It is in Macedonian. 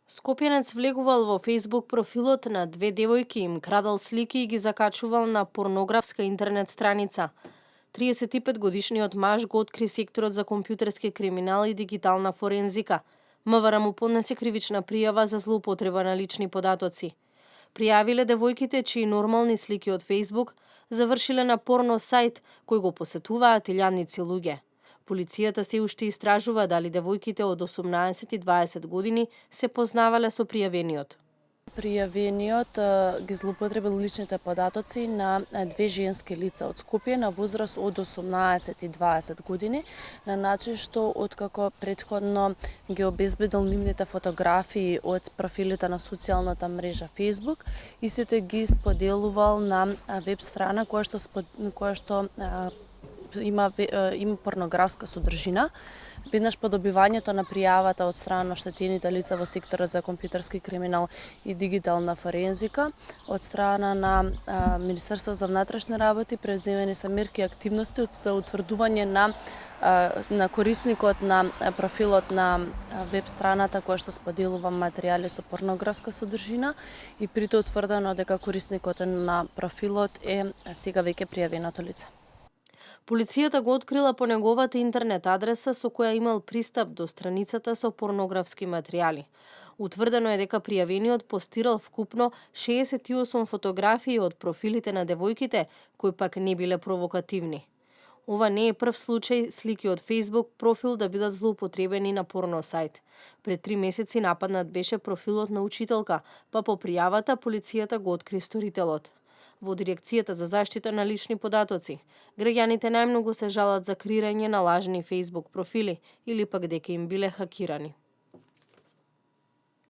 Скопјанец влегувал во Facebook профилот на две девојки, им крадал слики и ги закачувал на порнографска интернет страница. 35-годишниот маж го откри секторот за компјутерски криминал и дигитална форензика. МВР му поднесе кривична пријава за злоупотреба на лични податоци. Пријавиле девојките чии нормални слики од Facebook завршиле на порно сајт кој го посетуваат илјадници луѓе. Полицијата се уште истражува дали девојките од 18 и 20 години се познавале со пријавениот. Пријавениот ги злоупотребил личните податоци на две женски лица од Скопје на возраст од 18 и 20 години, на начин што откако претходно ги обезбедил нивните фотографии од профилите на социјалната мрежа Facebook, истите ги споделувал на веб страна која што има порнографска содржина. Веднаш по добивањето на пријавата од страна на оштетените лица во секторот за компјутерски криминал и дигитална форензика, од страна на Министерство за внатрешни работи преземени се мерки и активности за утврдување на корисникот на профилот на веб страната која што споделува материјали со порнографска содржина и прито утврдено дека корисникот на профилот е сега веќе пријавеното лице. Полицијата го открила по неговата интернет адреса со која имал пристап до страницата со порнографски материјали. Утврдено е дека пријавениот постирал вкупно 68 фотографии од профилите на девојките, кои пак не биле провокативни. Ова не е прв случај слики од Facebook профил да бидат злоупотребени на порно сајт. Пред 3 месеци нападнат беше профилот на учителка, па по пријавата полицијата го откри сторителот. Во Дирекцијата за заштита на лични податоци, граѓаните најмногу се жалат за креирање на лажни Facebook профили или пак дека им биле хакирани.